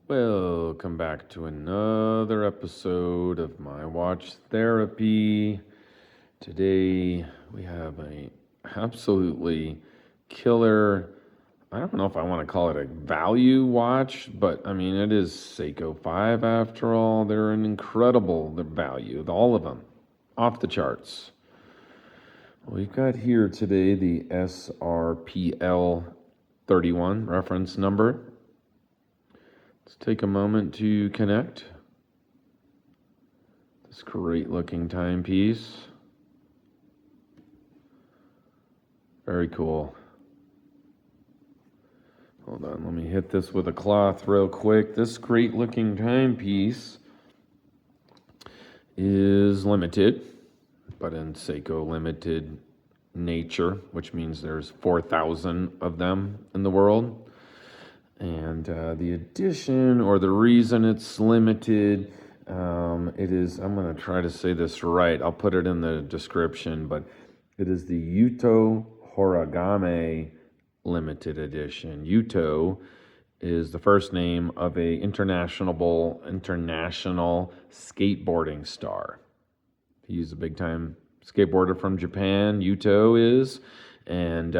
Welcome back to another episode of my watch therapy. Today we have a absolutely killer, I don't know if I want to call it a value watch, but I mean it is Seiko 5 after all. They're an incredible value, all of them, off the charts. We've got here today the SRPL31 reference number. Let's take a moment to connect this great looking timepiece. Very cool. Hold on, let me hit this with a cloth real quick. This great looking timepiece is limited, but in Seiko limited nature, which means there's 4,000 of them in the world. And the edition, or the reason it's limited, it is, I'm going to try to say this right, I'll put it in the description, but it is the Yuto Horigome limited edition. Yuto is the first name of a international skateboarding star. He's a big time skateboarder from Japan, Yuto is. And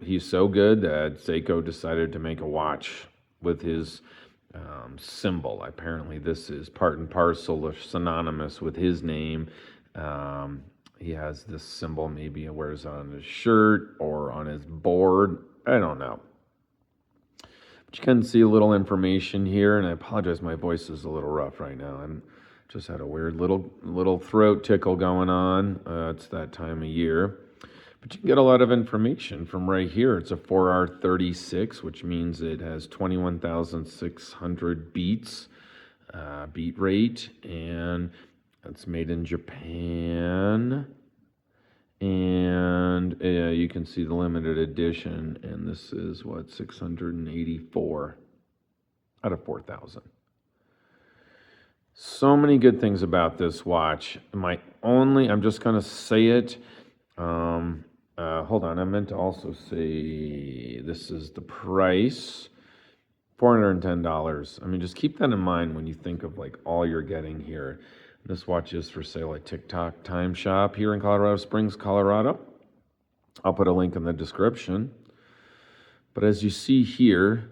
he's so good that Seiko decided to make a watch with his symbol. Apparently, this is part and parcel or synonymous with his name. He has this symbol, maybe he wears it on his shirt or on his board. I don't know. But you can see a little information here, and I apologize, my voice is a little rough right now. I'm just had a weird little throat tickle going on. It's that time of year. But you can get a lot of information from right here. It's a 4R36, which means it has 21,600 beats, beat rate, and it's made in Japan. And you can see the limited edition, and this is 684 out of 4,000. So many good things about this watch. I'm just going to say it. Hold on, I meant to also say this is the price, $410. I mean, just keep that in mind when you think of like all you're getting here. This watch is for sale at TikTok Time Shop here in Colorado Springs, Colorado. I'll put a link in the description. But as you see here,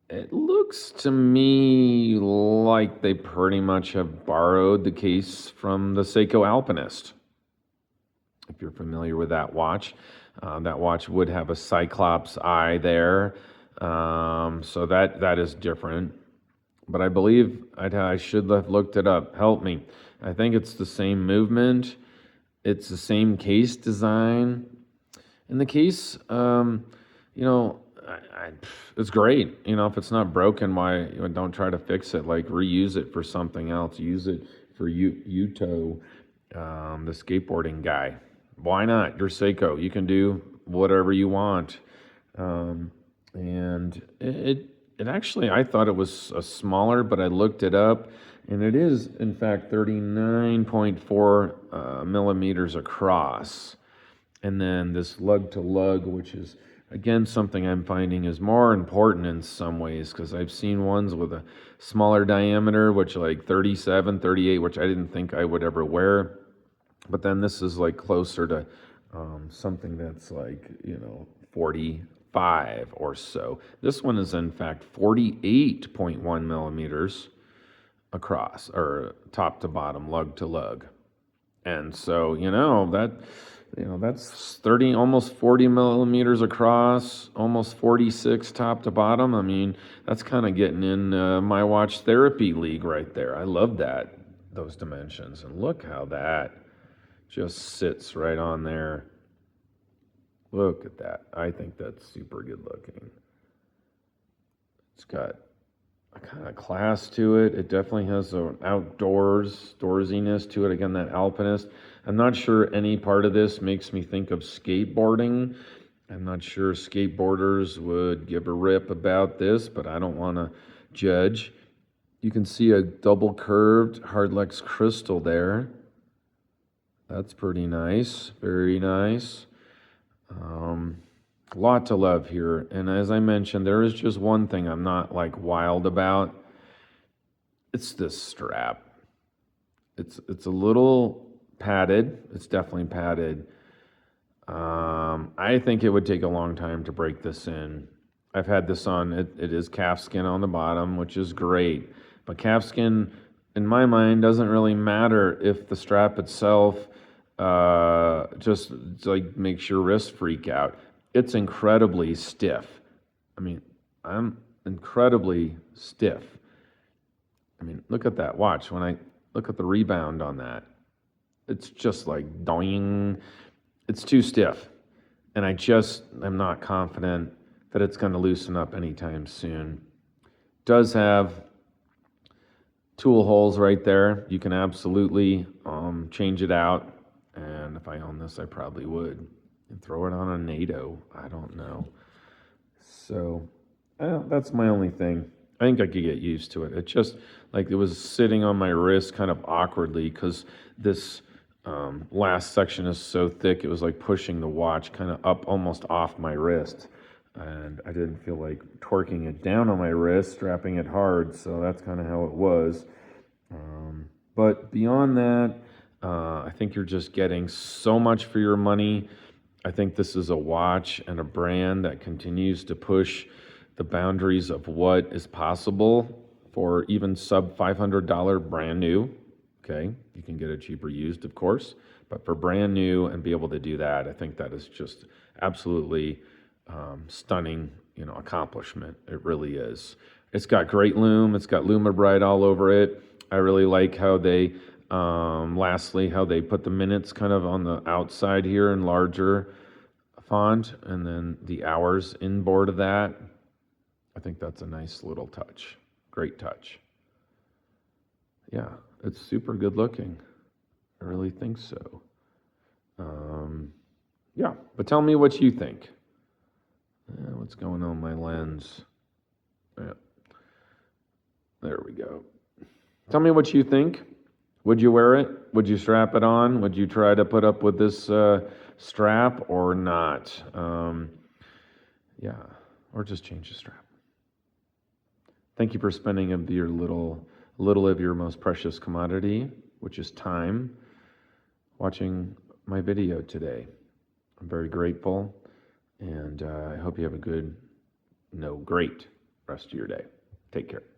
it looks to me like they pretty much have borrowed the case from the Seiko Alpinist. If you're familiar with that watch would have a Cyclops eye there, so that is different. But I believe I should have looked it up. Help me. I think it's the same movement. It's the same case design. And the case, it's great. If it's not broken, why don't try to fix it? Like reuse it for something else. Use it for Yuto, the skateboarding guy. Why not? You're Seiko. You can do whatever you want. And it actually, I thought it was a smaller, but I looked it up, and it is, in fact, 39.4 millimeters across. And then this lug-to-lug, which is, again, something I'm finding is more important in some ways, because I've seen ones with a smaller diameter, which like 37, 38, which I didn't think I would ever wear. But then this is like closer to something that's like, 45 or so. This one is in fact 48.1 millimeters across, or top to bottom, lug to lug. And so, that's 30, almost 40 millimeters across, almost 46 top to bottom. I mean, that's kind of getting in my watch therapy league right there. I love those dimensions. And look how that just sits right on there. Look at that. I think that's super good looking. It's got a kind of class to it. It definitely has an outdoorsiness to it. Again, that Alpinist. I'm not sure any part of this makes me think of skateboarding. I'm not sure skateboarders would give a rip about this, but I don't want to judge. You can see a double curved Hardlex crystal there. That's pretty nice, very nice. A lot to love here. And as I mentioned, there is just one thing I'm not like wild about. It's this strap. It's a little padded. It's definitely padded. I think it would take a long time to break this in. I've had this on, it is calfskin on the bottom, which is great. But calfskin, in my mind, doesn't really matter if the strap itself just like makes your wrist freak out. It's incredibly stiff. I mean, I'm incredibly stiff. I mean, look at that watch. When I look at the rebound on that, it's just like doing. It's too stiff. And I'm not confident that it's going to loosen up anytime soon. Does have tool holes right there. You can absolutely change it out. And if I own this, I probably would. And throw it on a NATO. I don't know. So that's my only thing. I think I could get used to it. It just like it was sitting on my wrist kind of awkwardly because this last section is so thick. It was like pushing the watch kind of up almost off my wrist. And I didn't feel like torquing it down on my wrist, strapping it hard. So that's kind of how it was. But beyond that, I think you're just getting so much for your money. I think this is a watch and a brand that continues to push the boundaries of what is possible for even sub $500 brand new. Okay, you can get it cheaper used, of course, but for brand new and be able to do that, I think that is just absolutely stunning, accomplishment. It really is. It's got great lume. It's got Lumibrite all over it. I really like how they, lastly, how they put the minutes kind of on the outside here in larger font, and then the hours inboard of that. I think that's a nice little touch. Great touch. Yeah, it's super good looking. I really think so. Yeah, but tell me what you think. What's going on with my lens? Yeah, there we go. Tell me what you think. Would you wear it? Would you strap it on? Would you try to put up with this strap or not? Yeah, or just change the strap. Thank you for spending your little of your most precious commodity, which is time, watching my video today. I'm very grateful, and I hope you have a great rest of your day. Take care.